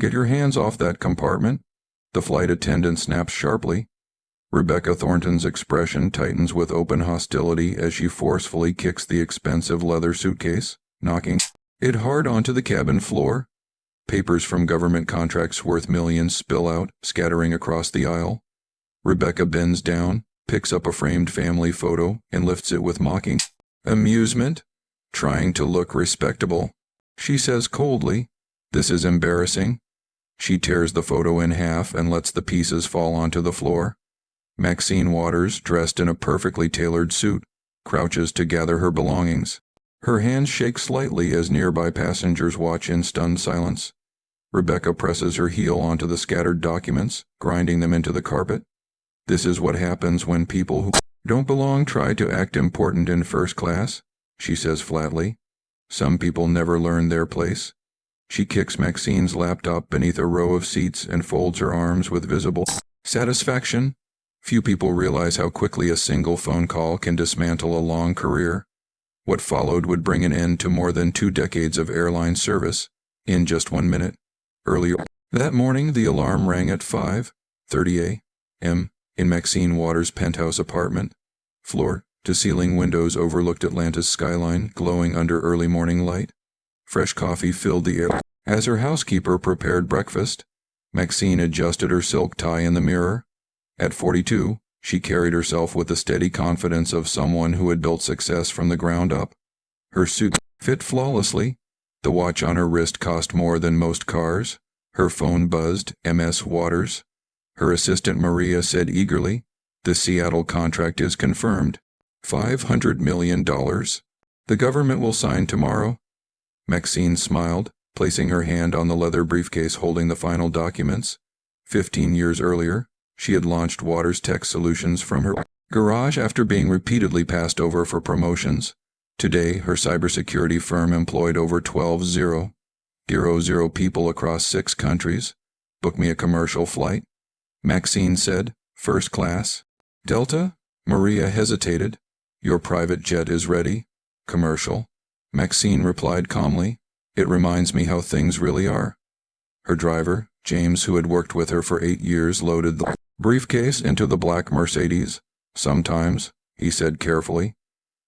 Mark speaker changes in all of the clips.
Speaker 1: Get your hands off that compartment. The flight attendant snaps sharply. Rebecca Thornton's expression tightens with open hostility as she forcefully kicks the expensive leather suitcase, knocking it hard onto the cabin floor. Papers from government contracts worth millions spill out, scattering across the aisle. Rebecca bends down, picks up a framed family photo, and lifts it with mocking amusement. Trying to look respectable, she says coldly, "This is embarrassing." She tears the photo in half and lets the pieces fall onto the floor. Maxine Waters, dressed in a perfectly tailored suit, crouches to gather her belongings. Her hands shake slightly as nearby passengers watch in stunned silence. Rebecca presses her heel onto the scattered documents, grinding them into the carpet. This is what happens when people who don't belong try to act important in first class, she says flatly. Some people never learn their place. She kicks Maxine's laptop beneath a row of seats and folds her arms with visible satisfaction. Few people realize how quickly a single phone call can dismantle a long career. What followed would bring an end to more than 2 decades of airline service, in just 1 minute. Earlier that morning, the alarm rang at 5:30 a.m. in Maxine Waters' penthouse apartment. Floor-to-ceiling windows overlooked Atlanta's skyline, glowing under early morning light. Fresh coffee filled the air. As her housekeeper prepared breakfast, Maxine adjusted her silk tie in the mirror. At 42, she carried herself with the steady confidence of someone who had built success from the ground up. Her suit fit flawlessly. The watch on her wrist cost more than most cars. Her phone buzzed, MS Waters. Her assistant Maria said eagerly, "The Seattle contract is confirmed. $500 million. The government will sign tomorrow." Maxine smiled, placing her hand on the leather briefcase holding the final documents. 15 years earlier, she had launched Waters Tech Solutions from her garage after being repeatedly passed over for promotions. Today, her cybersecurity firm employed over 12,000 people across 6 countries. "Book me a commercial flight," Maxine said. "First class." "Delta?" Maria hesitated. "Your private jet is ready." "Commercial," Maxine replied calmly. "It reminds me how things really are." Her driver, James, who had worked with her for 8 years, loaded the briefcase into the black Mercedes. "Sometimes," he said carefully,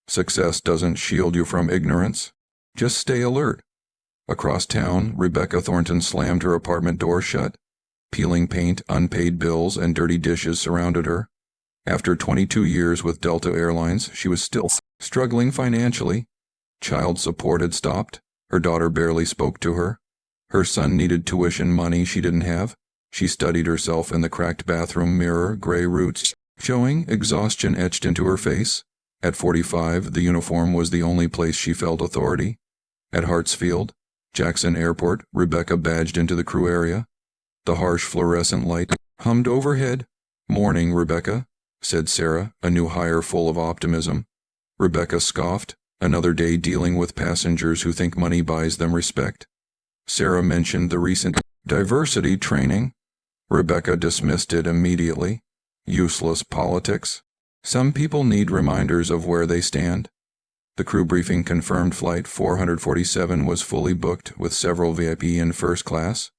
Speaker 1: "success doesn't shield you from ignorance. Just stay alert." Across town, Rebecca Thornton slammed her apartment door shut. Peeling paint, unpaid bills, and dirty dishes surrounded her. After 22 years with Delta Airlines, she was still struggling financially. Child support had stopped. Her daughter barely spoke to her. Her son needed tuition money she didn't have. She studied herself in the cracked bathroom mirror, gray roots showing, exhaustion etched into her face. At 45, the uniform was the only place she felt authority. At Hartsfield, Jackson Airport, Rebecca badged into the crew area. The harsh fluorescent light hummed overhead. "Morning, Rebecca," said Sarah, a new hire full of optimism. Rebecca scoffed. Another day dealing with passengers who think money buys them respect. Sarah mentioned the recent diversity training. Rebecca dismissed it immediately. Useless politics. Some people need reminders of where they stand. The crew briefing confirmed Flight 447 was fully booked with several VIP in first class.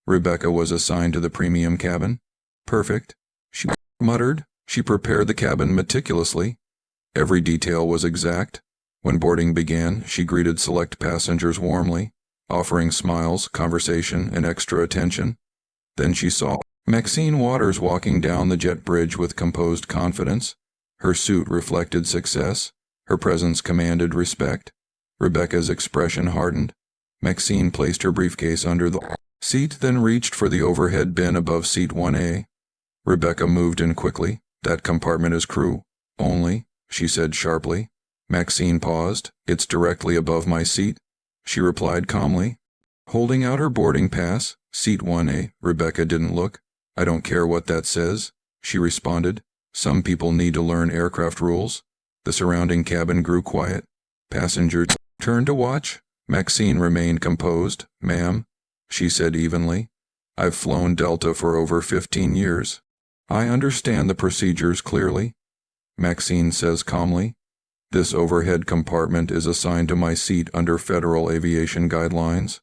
Speaker 1: Rebecca was assigned to the premium cabin. "Perfect," she muttered. She prepared the cabin meticulously. Every detail was exact. When boarding began, she greeted select passengers warmly, offering smiles, conversation, and extra attention. Then she saw Maxine Waters walking down the jet bridge with composed confidence. Her suit reflected success. Her presence commanded respect. Rebecca's expression hardened. Maxine placed her briefcase under the seat, then reached for the overhead bin above seat 1A. Rebecca moved in quickly. "That compartment is crew only," she said sharply. Maxine paused. "It's directly above my seat," she replied calmly. Holding out her boarding pass, "Seat 1A, Rebecca didn't look. "I don't care what that says," she responded. "Some people need to learn aircraft rules." The surrounding cabin grew quiet. Passengers turned to watch. Maxine remained composed. "Ma'am," she said evenly, "I've flown Delta for over 15 years. I understand the procedures clearly." Maxine says calmly, "This overhead compartment is assigned to my seat under federal aviation guidelines.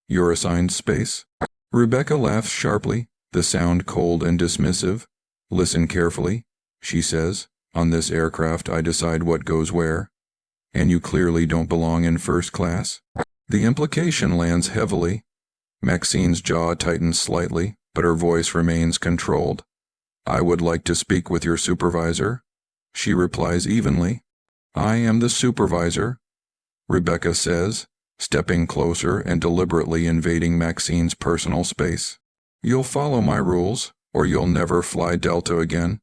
Speaker 1: Your assigned space Rebecca laughs sharply, the sound cold and dismissive. Listen carefully, she says. On this aircraft I decide what goes where. And you clearly don't belong in first class. The implication lands heavily. Maxine's jaw tightens slightly, but her voice remains controlled. I would like to speak with your supervisor. She replies evenly. I am the supervisor, Rebecca says, stepping closer and deliberately invading Maxine's personal space. You'll follow my rules, or you'll never fly Delta again.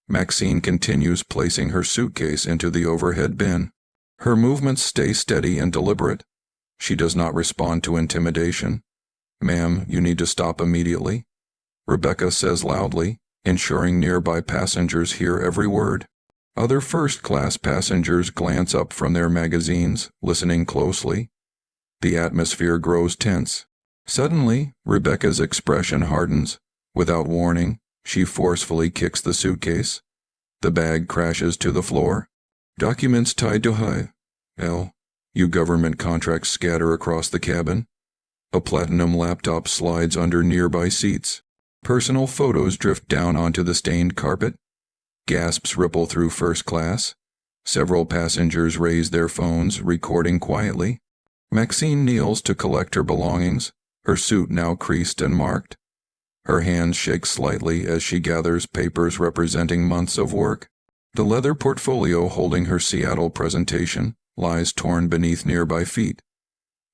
Speaker 1: Maxine continues placing her suitcase into the overhead bin. Her movements stay steady and deliberate. She does not respond to intimidation. Ma'am, you need to stop immediately, Rebecca says loudly, ensuring nearby passengers hear every word. Other first-class passengers glance up from their magazines, listening closely. The atmosphere grows tense. Suddenly, Rebecca's expression hardens. Without warning, she forcefully kicks the suitcase. The bag crashes to the floor. Documents tied to you government contracts scatter across the cabin. A platinum laptop slides under nearby seats. Personal photos drift down onto the stained carpet. Gasps ripple through first class. Several passengers raise their phones, recording quietly. Maxine kneels to collect her belongings, her suit now creased and marked. Her hands shake slightly as she gathers papers representing months of work. The leather portfolio holding her Seattle presentation lies torn beneath nearby feet.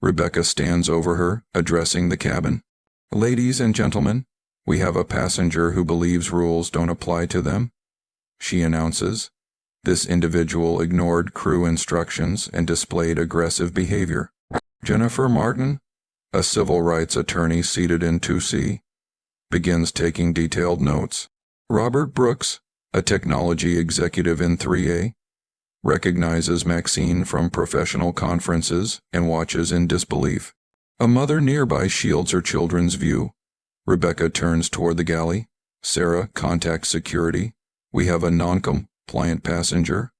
Speaker 1: Rebecca stands over her, addressing the cabin. Ladies and gentlemen, we have a passenger who believes rules don't apply to them, she announces. This individual ignored crew instructions and displayed aggressive behavior. Jennifer Martin, a civil rights attorney seated in 2C, begins taking detailed notes. Robert Brooks, a technology executive in 3A, recognizes Maxine from professional conferences and watches in disbelief. A mother nearby shields her children's view. Rebecca turns toward the galley. Sarah contacts security. We have a non-compliant passenger.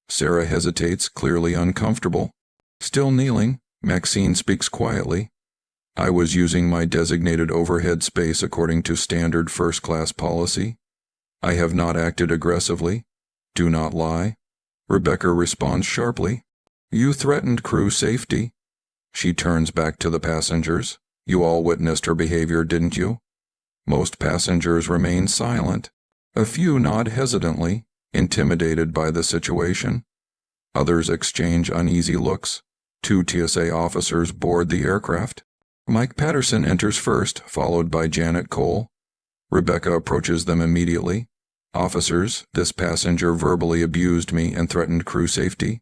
Speaker 1: Sarah hesitates, clearly uncomfortable. Still kneeling, Maxine speaks quietly. I was using my designated overhead space according to standard first-class policy. I have not acted aggressively. Do not lie. Rebecca responds sharply. You threatened crew safety. She turns back to the passengers. You all witnessed her behavior, didn't you? Most passengers remain silent. A few nod hesitantly, intimidated by the situation. Others exchange uneasy looks. 2 TSA officers board the aircraft. Mike Patterson enters first, followed by Janet Cole. Rebecca approaches them immediately. Officers, this passenger verbally abused me and threatened crew safety.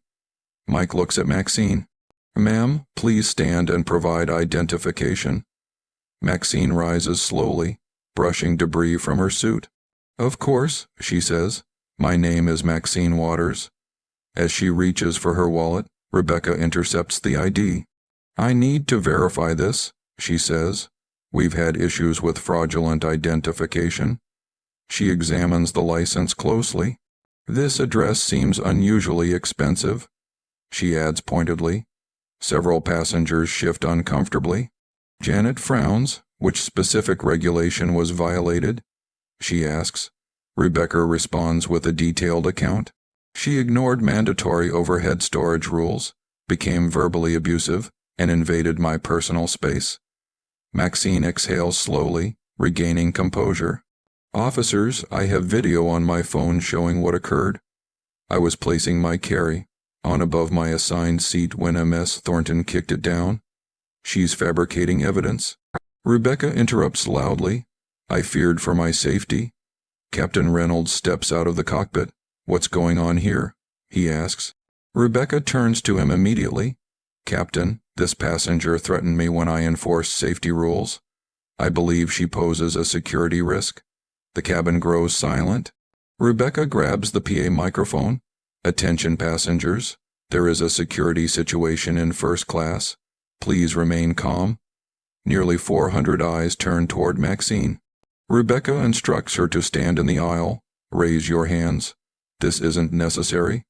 Speaker 1: Mike looks at Maxine. Ma'am, please stand and provide identification. Maxine rises slowly, brushing debris from her suit. Of course, she says. My name is Maxine Waters. As she reaches for her wallet, Rebecca intercepts the ID. I need to verify this, she says. We've had issues with fraudulent identification. She examines the license closely. This address seems unusually expensive, she adds pointedly. Several passengers shift uncomfortably. Janet frowns. Which specific regulation was violated? She asks. Rebecca responds with a detailed account. She ignored mandatory overhead storage rules, became verbally abusive, and invaded my personal space. Maxine exhales slowly, regaining composure. Officers, I have video on my phone showing what occurred. I was placing my carry on above my assigned seat when MS Thornton kicked it down. She's fabricating evidence. Rebecca interrupts loudly. I feared for my safety. Captain Reynolds steps out of the cockpit. What's going on here? He asks. Rebecca turns to him immediately. Captain, this passenger threatened me when I enforced safety rules. I believe she poses a security risk. The cabin grows silent. Rebecca grabs the PA microphone. Attention passengers. There is a security situation in first class. Please remain calm. Nearly 400 eyes turn toward Maxine. Rebecca instructs her to stand in the aisle. Raise your hands. This isn't necessary.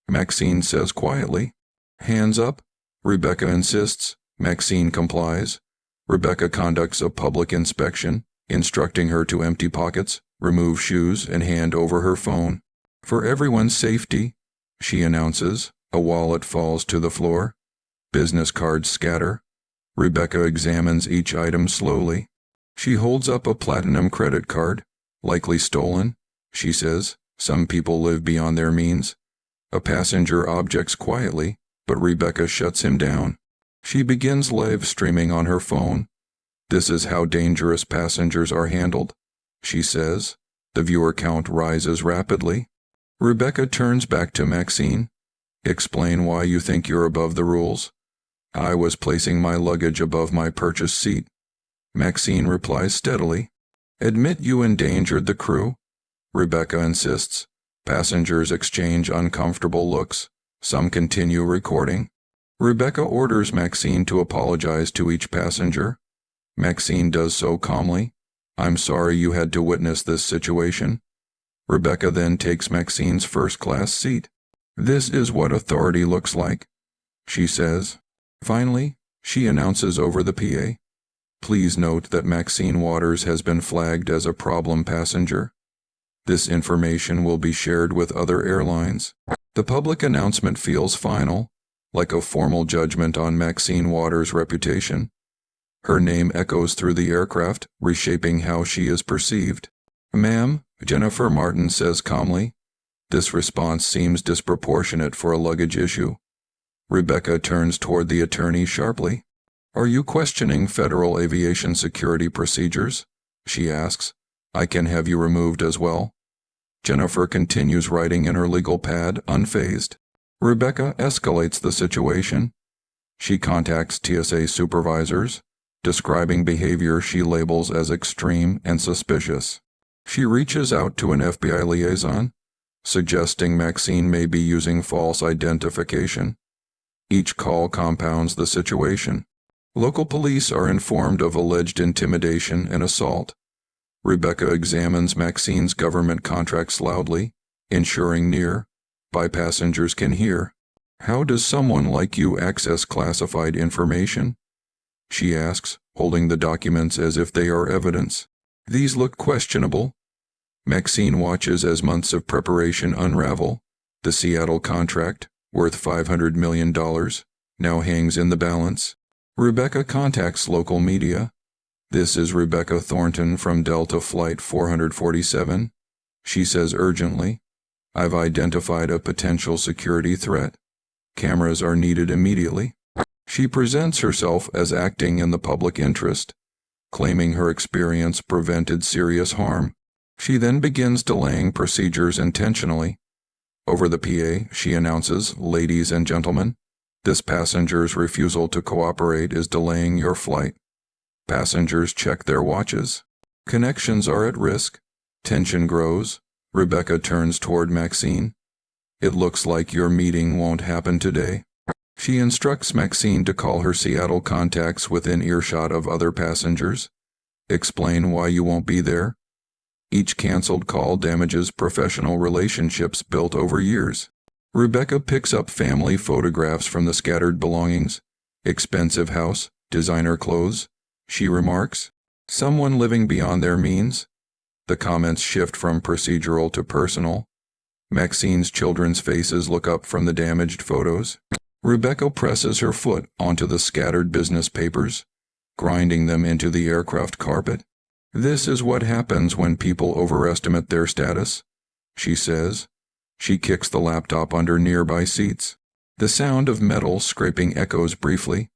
Speaker 1: Maxine says quietly. Hands up. Rebecca insists. Maxine complies. Rebecca conducts a public inspection, instructing her to empty pockets, remove shoes, and hand over her phone. For everyone's safety, she announces, a wallet falls to the floor. Business cards scatter. Rebecca examines each item slowly. She holds up a platinum credit card, likely stolen, she says. Some people live beyond their means. A passenger objects quietly, but Rebecca shuts him down. She begins live streaming on her phone. This is how dangerous passengers are handled, she says. The viewer count rises rapidly. Rebecca turns back to Maxine. Explain why you think you're above the rules. I was placing my luggage above my purchase seat. Maxine replies steadily. Admit you endangered the crew. Rebecca insists. Passengers exchange uncomfortable looks. Some continue recording. Rebecca orders Maxine to apologize to each passenger. Maxine does so calmly. I'm sorry you had to witness this situation. Rebecca then takes Maxine's first-class seat. This is what authority looks like, she says. Finally, she announces over the PA. Please note that Maxine Waters has been flagged as a problem passenger. This information will be shared with other airlines. The public announcement feels final, like a formal judgment on Maxine Waters' reputation. Her name echoes through the aircraft, reshaping how she is perceived. Ma'am, Jennifer Martin says calmly. This response seems disproportionate for a luggage issue. Rebecca turns toward the attorney sharply. Are you questioning federal aviation security procedures? She asks. I can have you removed as well. Jennifer continues writing in her legal pad, unfazed. Rebecca escalates the situation. She contacts TSA supervisors, describing behavior she labels as extreme and suspicious. She reaches out to an FBI liaison, suggesting Maxine may be using false identification. Each call compounds the situation. Local police are informed of alleged intimidation and assault. Rebecca examines Maxine's government contracts loudly, ensuring nearby passengers can hear. How does someone like you access classified information? She asks, holding the documents as if they are evidence. These look questionable. Maxine watches as months of preparation unravel. The Seattle contract, worth $500 million, now hangs in the balance. Rebecca contacts local media. This is Rebecca Thornton from Delta Flight 447. She says urgently, I've identified a potential security threat. Cameras are needed immediately. She presents herself as acting in the public interest, claiming her experience prevented serious harm. She then begins delaying procedures intentionally. Over the PA, she announces, Ladies and gentlemen, this passenger's refusal to cooperate is delaying your flight. Passengers check their watches. Connections are at risk. Tension grows. Rebecca turns toward Maxine. It looks like your meeting won't happen today. She instructs Maxine to call her Seattle contacts within earshot of other passengers. Explain why you won't be there. Each canceled call damages professional relationships built over years. Rebecca picks up family photographs from the scattered belongings. Expensive house, designer clothes, she remarks. Someone living beyond their means. The comments shift from procedural to personal. Maxine's children's faces look up from the damaged photos. Rebecca presses her foot onto the scattered business papers, grinding them into the aircraft carpet. This is what happens when people overestimate their status, she says. She kicks the laptop under nearby seats. The sound of metal scraping echoes briefly.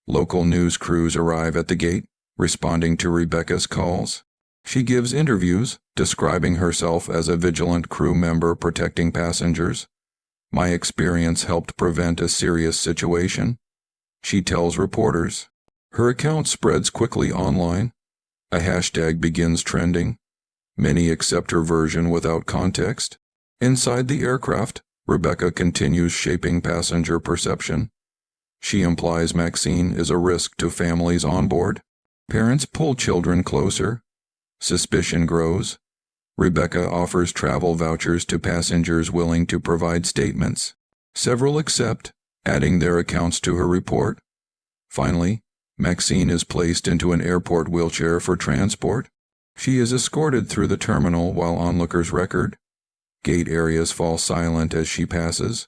Speaker 1: Local news crews arrive at the gate, responding to Rebecca's calls. She gives interviews, describing herself as a vigilant crew member protecting passengers. My experience helped prevent a serious situation, she tells reporters. Her account spreads quickly online. A hashtag begins trending. Many accept her version without context. Inside the aircraft, Rebecca continues shaping passenger perception. She implies Maxine is a risk to families on board. Parents pull children closer. Suspicion grows. Rebecca offers travel vouchers to passengers willing to provide statements. Several accept, adding their accounts to her report. Finally, Maxine is placed into an airport wheelchair for transport. She is escorted through the terminal while onlookers record. Gate areas fall silent as she passes.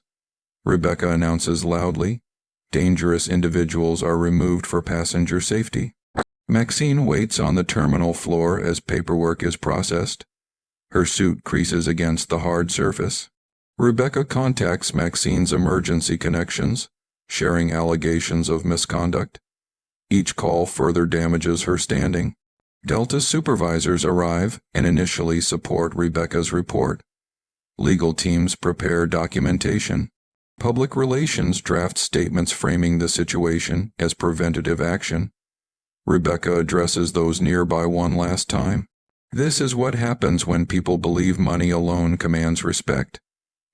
Speaker 1: Rebecca announces loudly, "Dangerous individuals are removed for passenger safety." Maxine waits on the terminal floor as paperwork is processed. Her suit creases against the hard surface. Rebecca contacts Maxine's emergency connections, sharing allegations of misconduct. Each call further damages her standing. Delta's supervisors arrive and initially support Rebecca's report. Legal teams prepare documentation. Public relations draft statements framing the situation as preventative action. Rebecca addresses those nearby one last time. "This is what happens when people believe money alone commands respect,"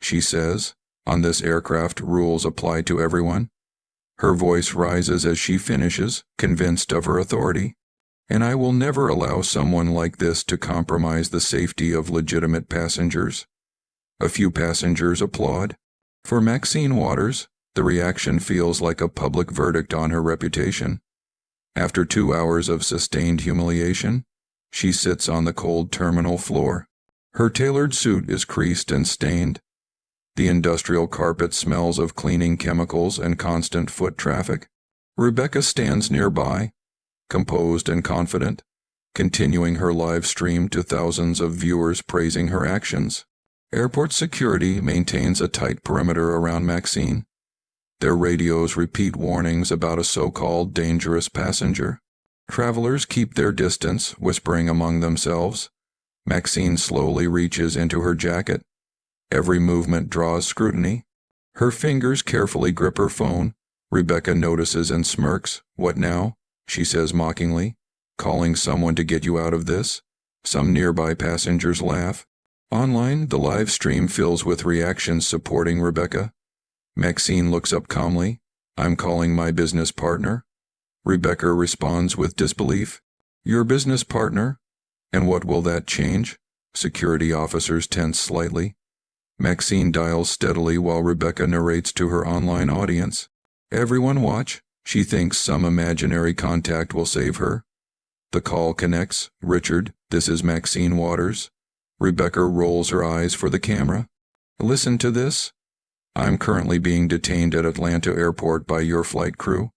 Speaker 1: she says. "On this aircraft, rules apply to everyone." Her voice rises as she finishes, convinced of her authority. "And I will never allow someone like this to compromise the safety of legitimate passengers." A few passengers applaud. For Maxine Waters, the reaction feels like a public verdict on her reputation. After 2 hours of sustained humiliation, she sits on the cold terminal floor. Her tailored suit is creased and stained. The industrial carpet smells of cleaning chemicals and constant foot traffic. Rebecca stands nearby, composed and confident, continuing her live stream to thousands of viewers praising her actions. Airport security maintains a tight perimeter around Maxine. Their radios repeat warnings about a so-called dangerous passenger. Travelers keep their distance, whispering among themselves. Maxine slowly reaches into her jacket. Every movement draws scrutiny. Her fingers carefully grip her phone. Rebecca notices and smirks. "What now?" she says mockingly. "Calling someone to get you out of this?" Some nearby passengers laugh. Online, the live stream fills with reactions supporting Rebecca. Maxine looks up calmly. "I'm calling my business partner." Rebecca responds with disbelief. "Your business partner? And what will that change?" Security officers tense slightly. Maxine dials steadily while Rebecca narrates to her online audience. Everyone watch. She thinks some imaginary contact will save her. The call connects. "Richard, this is Maxine Waters." Rebecca rolls her eyes for the camera. "Listen to this. I'm currently being detained at Atlanta Airport by your flight crew."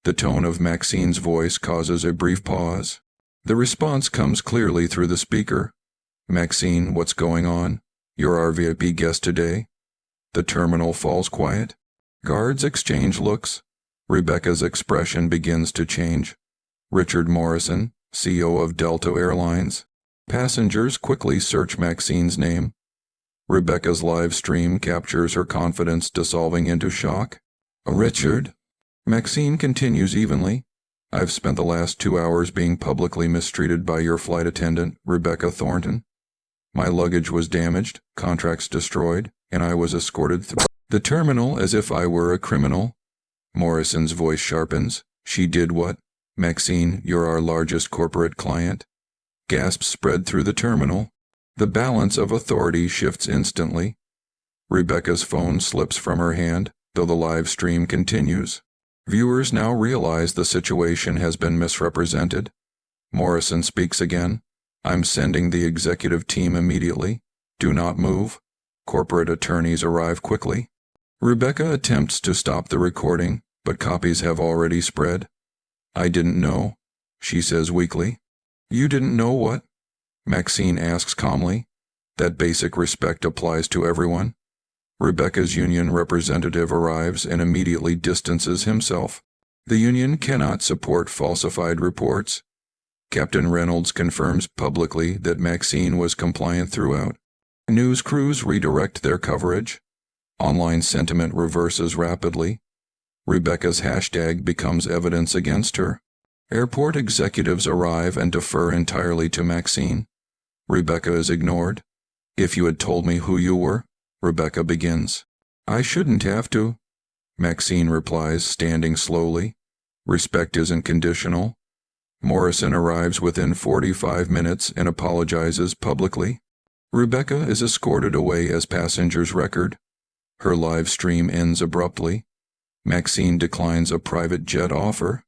Speaker 1: The tone of Maxine's voice causes a brief pause. The response comes clearly through the speaker. "Maxine, what's going on? You're our VIP guest today." The terminal falls quiet. Guards exchange looks. Rebecca's expression begins to change. "Richard Morrison, CEO of Delta Airlines." Passengers quickly search Maxine's name. Rebecca's live stream captures her confidence dissolving into shock. "Richard?" Maxine continues evenly. "I've spent the last 2 hours being publicly mistreated by your flight attendant, Rebecca Thornton. My luggage was damaged, contracts destroyed, and I was escorted through the terminal as if I were a criminal." Morrison's voice sharpens. "She did what?" "Maxine, you're our largest corporate client." Gasps spread through the terminal. The balance of authority shifts instantly. Rebecca's phone slips from her hand, though the live stream continues. Viewers now realize the situation has been misrepresented. Morrison speaks again. "I'm sending the executive team immediately. Do not move." Corporate attorneys arrive quickly. Rebecca attempts to stop the recording, but copies have already spread. "I didn't know," she says weakly. "You didn't know what?" Maxine asks calmly. "That basic respect applies to everyone." Rebecca's union representative arrives and immediately distances himself. The union cannot support falsified reports. Captain Reynolds confirms publicly that Maxine was compliant throughout. News crews redirect their coverage. Online sentiment reverses rapidly. Rebecca's hashtag becomes evidence against her. Airport executives arrive and defer entirely to Maxine. Rebecca is ignored. "If you had told me who you were," Rebecca begins. "I shouldn't have to," Maxine replies, standing slowly. "Respect isn't conditional." Morrison arrives within 45 minutes and apologizes publicly. Rebecca is escorted away as passengers record. Her live stream ends abruptly. Maxine declines a private jet offer.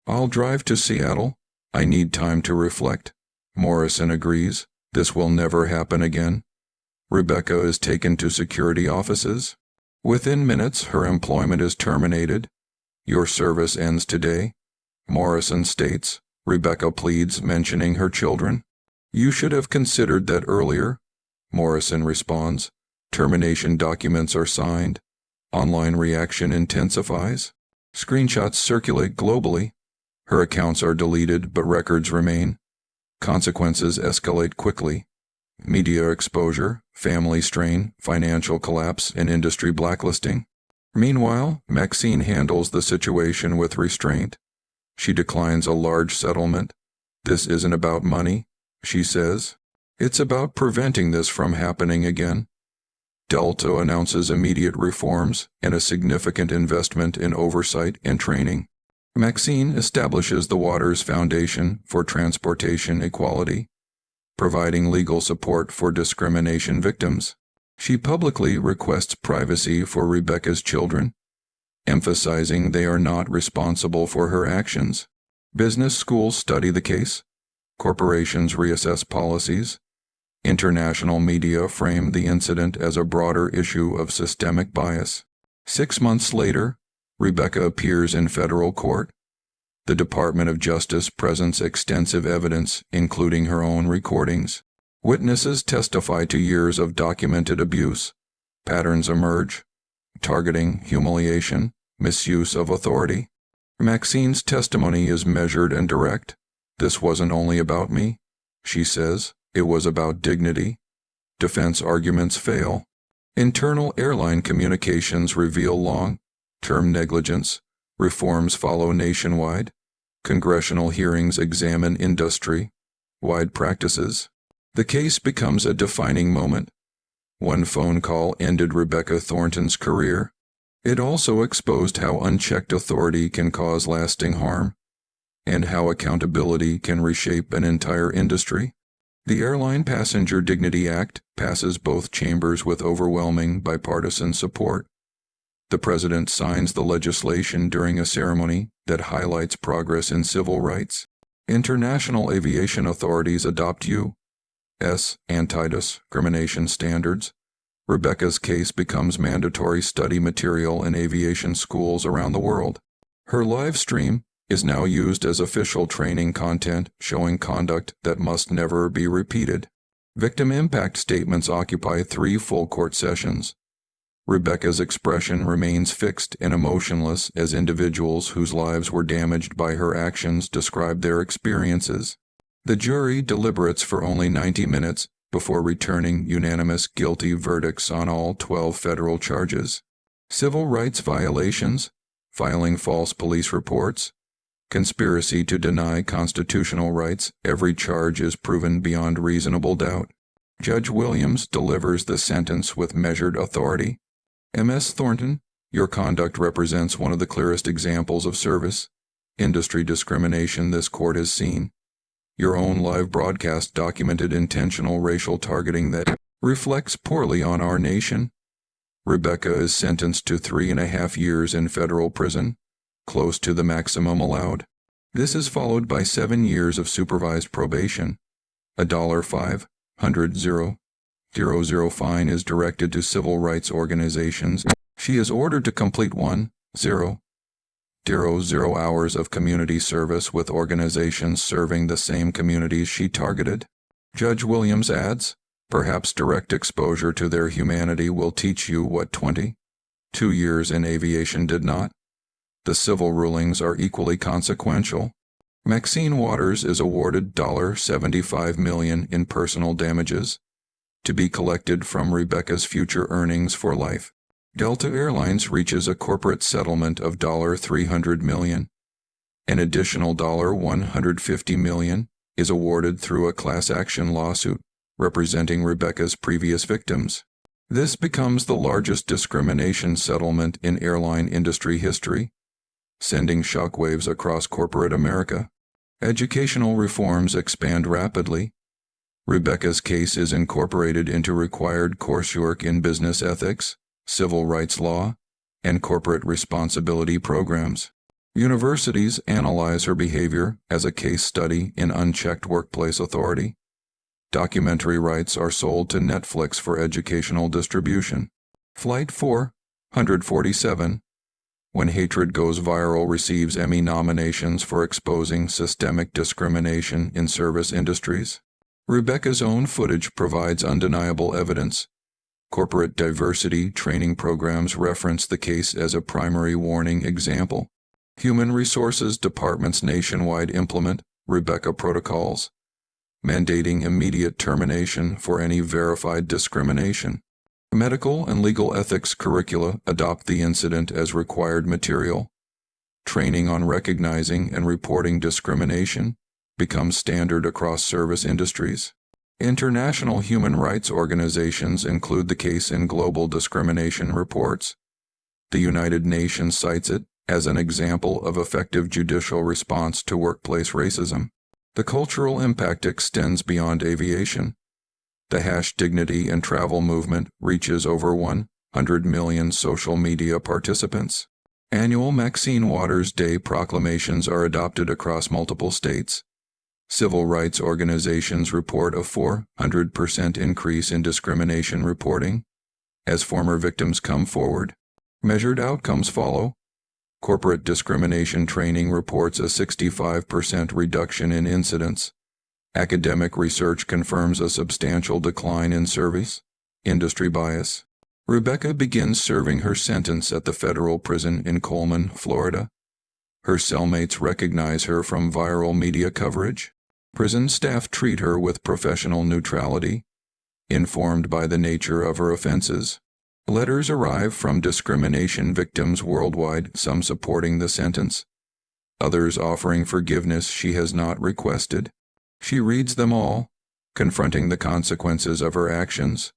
Speaker 1: I'll drive to Seattle. I need time to reflect. Morrison agrees. This will never happen again. Rebecca is taken to security offices. Within minutes, her employment is terminated. Your service ends today. Morrison states. Rebecca pleads, mentioning her children. You should have considered that earlier. Morrison responds. Termination documents are signed. Online reaction intensifies. Screenshots circulate globally. Her accounts are deleted, but records remain. Consequences escalate quickly. Media exposure, family strain, financial collapse, and industry blacklisting. Meanwhile, Maxine handles the situation with restraint. She declines a large settlement. This isn't about money, she says. It's about preventing this from happening again. Delta announces immediate reforms and a significant investment in oversight and training. Maxine establishes the Waters Foundation for Transportation Equality, providing legal support for discrimination victims. She publicly requests privacy for Rebecca's children, emphasizing they are not responsible for her actions. Business schools study the case. Corporations reassess policies. International media frame the incident as a broader issue of systemic bias. 6 months later, Rebecca appears in federal court. The Department of Justice presents extensive evidence, including her own recordings. Witnesses testify to years of documented abuse. Patterns emerge: targeting, humiliation, misuse of authority. Maxine's testimony is measured and direct. This wasn't only about me, she says. It was about dignity. Defense arguments fail. Internal airline communications reveal long-term negligence. Reforms follow nationwide. Congressional hearings examine industry-wide practices. The case becomes a defining moment. One phone call ended Rebecca Thornton's career. It also exposed how unchecked authority can cause lasting harm, and how accountability can reshape an entire industry. The Airline Passenger Dignity Act passes both chambers with overwhelming bipartisan support. The president signs the legislation during a ceremony that highlights progress in civil rights. International aviation authorities adopt U.S. anti-discrimination standards. Rebecca's case becomes mandatory study material in aviation schools around the world. Her live stream is now used as official training content, showing conduct that must never be repeated. Victim impact statements occupy 3 full court sessions. Rebecca's expression remains fixed and emotionless as individuals whose lives were damaged by her actions describe their experiences. The jury deliberates for only 90 minutes before returning unanimous guilty verdicts on all 12 federal charges. Civil rights violations, filing false police reports, conspiracy to deny constitutional rights, every charge is proven beyond reasonable doubt. Judge Williams delivers the sentence with measured authority. Ms. Thornton, your conduct represents one of the clearest examples of service industry discrimination this court has seen. Your own live broadcast documented intentional racial targeting that reflects poorly on our nation. Rebecca is sentenced to 3.5 years in federal prison, close to the maximum allowed. This is followed by 7 years of supervised probation. A $500,000 fine is directed to civil rights organizations. She is ordered to complete 1,000 hours of community service with organizations serving the same communities she targeted. Judge Williams adds, perhaps direct exposure to their humanity will teach you what 22 years in aviation did not. The civil rulings are equally consequential. Maxine Waters is awarded $75 million in personal damages, to be collected from Rebecca's future earnings for life. Delta Airlines reaches a corporate settlement of $300 million. An additional $150 million is awarded through a class action lawsuit representing Rebecca's previous victims. This becomes the largest discrimination settlement in airline industry history, sending shockwaves across corporate America. Educational reforms expand rapidly. Rebecca's case is incorporated into required coursework in business ethics, civil rights law, and corporate responsibility programs. Universities analyze her behavior as a case study in unchecked workplace authority. Documentary rights are sold to Netflix for educational distribution. Flight 447, When Hatred Goes Viral, receives Emmy nominations for exposing systemic discrimination in service industries. Rebecca's own footage provides undeniable evidence. Corporate diversity training programs reference the case as a primary warning example. Human resources departments nationwide implement Rebecca protocols, mandating immediate termination for any verified discrimination. Medical and legal ethics curricula adopt the incident as required material. Training on recognizing and reporting discrimination becomes standard across service industries. International human rights organizations include the case in global discrimination reports. The United Nations cites it as an example of effective judicial response to workplace racism. The cultural impact extends beyond aviation. The #dignity and travel movement reaches over 100 million social media participants. Annual Maxine Waters Day proclamations are adopted across multiple states. Civil rights organizations report a 400% increase in discrimination reporting as former victims come forward. Measured outcomes follow. Corporate discrimination training reports a 65% reduction in incidents. Academic research confirms a substantial decline in service industry bias. Rebecca begins serving her sentence at the federal prison in Coleman, Florida. Her cellmates recognize her from viral media coverage. Prison staff treat her with professional neutrality, informed by the nature of her offenses. Letters arrive from discrimination victims worldwide, some supporting the sentence, others offering forgiveness she has not requested. She reads them all, confronting the consequences of her actions.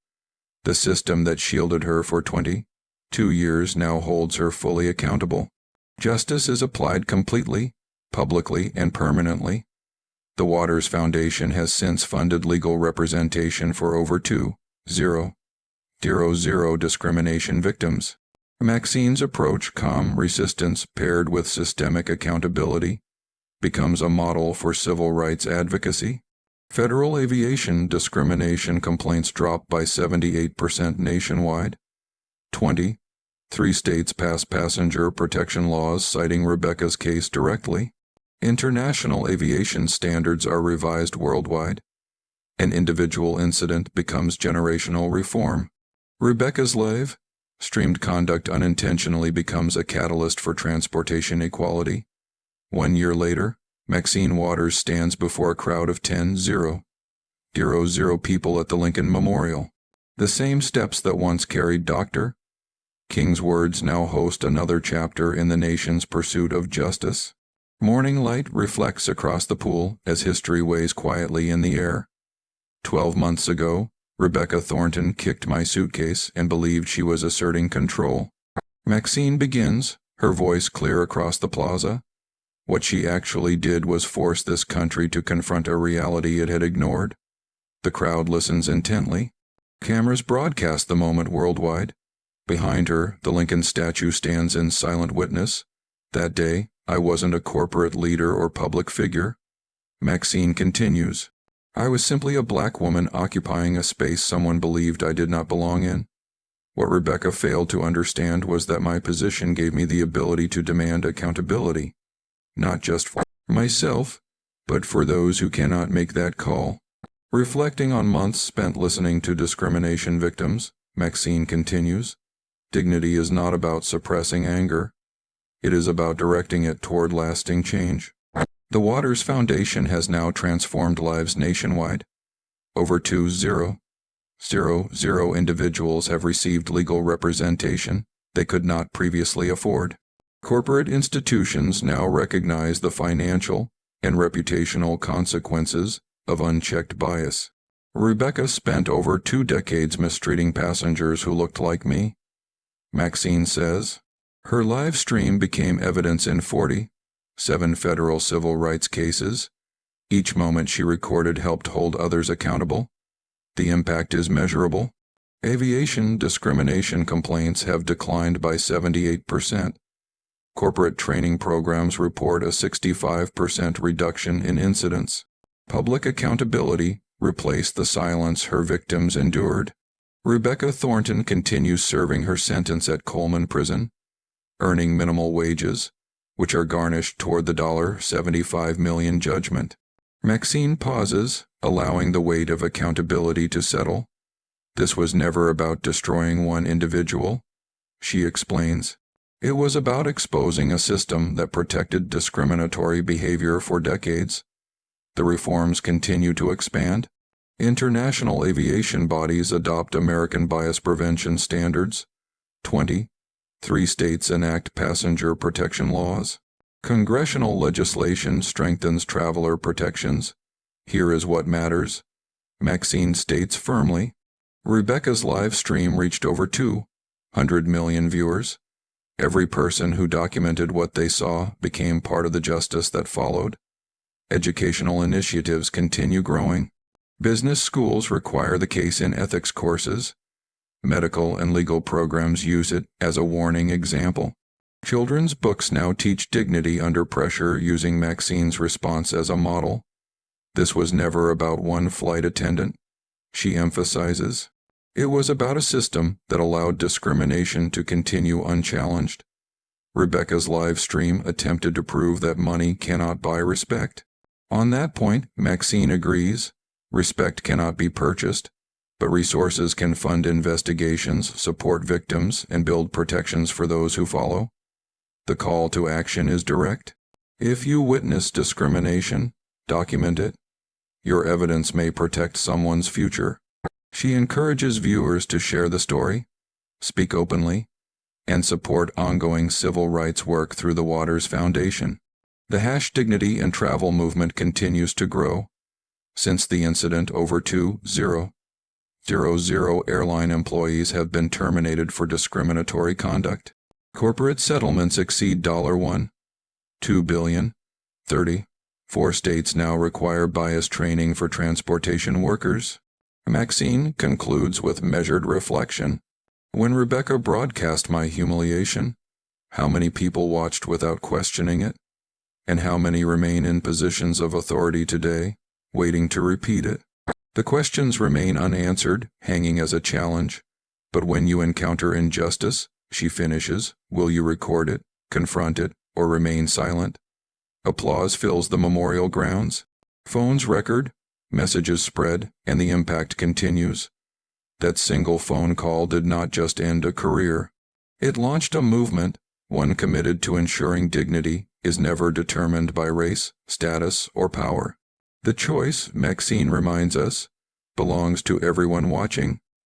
Speaker 1: The system that shielded her for 22 years now holds her fully accountable. Justice is applied completely, publicly, and permanently. The Waters Foundation has since funded legal representation for over 2,000 discrimination victims. Maxine's approach, calm resistance paired with systemic accountability, becomes a model for civil rights advocacy. Federal aviation discrimination complaints dropped by 78% nationwide. 23 states pass passenger protection laws citing Rebecca's case directly. International aviation standards are revised worldwide. An individual incident becomes generational reform. Rebecca's live streamed conduct unintentionally becomes a catalyst for transportation equality. 1 year later, Maxine Waters stands before a crowd of 10,000 people at the Lincoln Memorial. The same steps that once carried Dr. King's words now host another chapter in the nation's pursuit of justice. Morning light reflects across the pool as history weighs quietly in the air. 12 months ago, Rebecca Thornton kicked my suitcase and believed she was asserting control. Maxine begins, her voice clear across the plaza. What she actually did was force this country to confront a reality it had ignored. The crowd listens intently. Cameras broadcast the moment worldwide. Behind her, the Lincoln statue stands in silent witness. That day, I wasn't a corporate leader or public figure. Maxine continues. I was simply a black woman occupying a space someone believed I did not belong in. What Rebecca failed to understand was that my position gave me the ability to demand accountability, not just for myself, but for those who cannot make that call. Reflecting on months spent listening to discrimination victims, Maxine continues, dignity is not about suppressing anger. It is about directing it toward lasting change. The Waters Foundation has now transformed lives nationwide. Over 2,000 individuals have received legal representation they could not previously afford. Corporate institutions now recognize the financial and reputational consequences of unchecked bias. Rebecca spent over 2 decades mistreating passengers who looked like me. Maxine says, her live stream became evidence in 47 federal civil rights cases. Each moment she recorded helped hold others accountable. The impact is measurable. Aviation discrimination complaints have declined by 78%. Corporate training programs report a 65% reduction in incidents. Public accountability replaced the silence her victims endured. Rebecca Thornton continues serving her sentence at Coleman Prison, earning minimal wages, which are garnished toward the $75 million judgment. Maxine pauses, allowing the weight of accountability to settle. This was never about destroying one individual, she explains. It was about exposing a system that protected discriminatory behavior for decades. The reforms continue to expand. International aviation bodies adopt American bias prevention standards. 20. 3 states enact passenger protection laws. Congressional legislation strengthens traveler protections. Here is what matters. Maxine states firmly. Rebecca's live stream reached over 200 million viewers. Every person who documented what they saw became part of the justice that followed. Educational initiatives continue growing. Business schools require the case in ethics courses. Medical and legal programs use it as a warning example. Children's books now teach dignity under pressure using Maxine's response as a model. This was never about one flight attendant, she emphasizes. It was about a system that allowed discrimination to continue unchallenged. Rebecca's live stream attempted to prove that money cannot buy respect. On that point, Maxine agrees. Respect cannot be purchased, but resources can fund investigations, support victims, and build protections for those who follow. The call to action is direct. If you witness discrimination, document it. Your evidence may protect someone's future. She encourages viewers to share the story, speak openly, and support ongoing civil rights work through the Waters Foundation. The #Dignity and Travel movement continues to grow. Since the incident, over 2,000 airline employees have been terminated for discriminatory conduct. Corporate settlements exceed $1.2 billion. 34 states now require bias training for transportation workers. Maxine concludes with measured reflection. When Rebecca broadcast my humiliation, how many people watched without questioning it? And how many remain in positions of authority today, waiting to repeat it? The questions remain unanswered, hanging as a challenge. But when you encounter injustice, she finishes, will you record it, confront it, or remain silent? Applause fills the memorial grounds. Phones record, messages spread, and the impact continues. That single phone call did not just end a career. It launched a movement, one committed to ensuring dignity is never determined by race, status, or power. The choice, Maxine reminds us, belongs to everyone watching.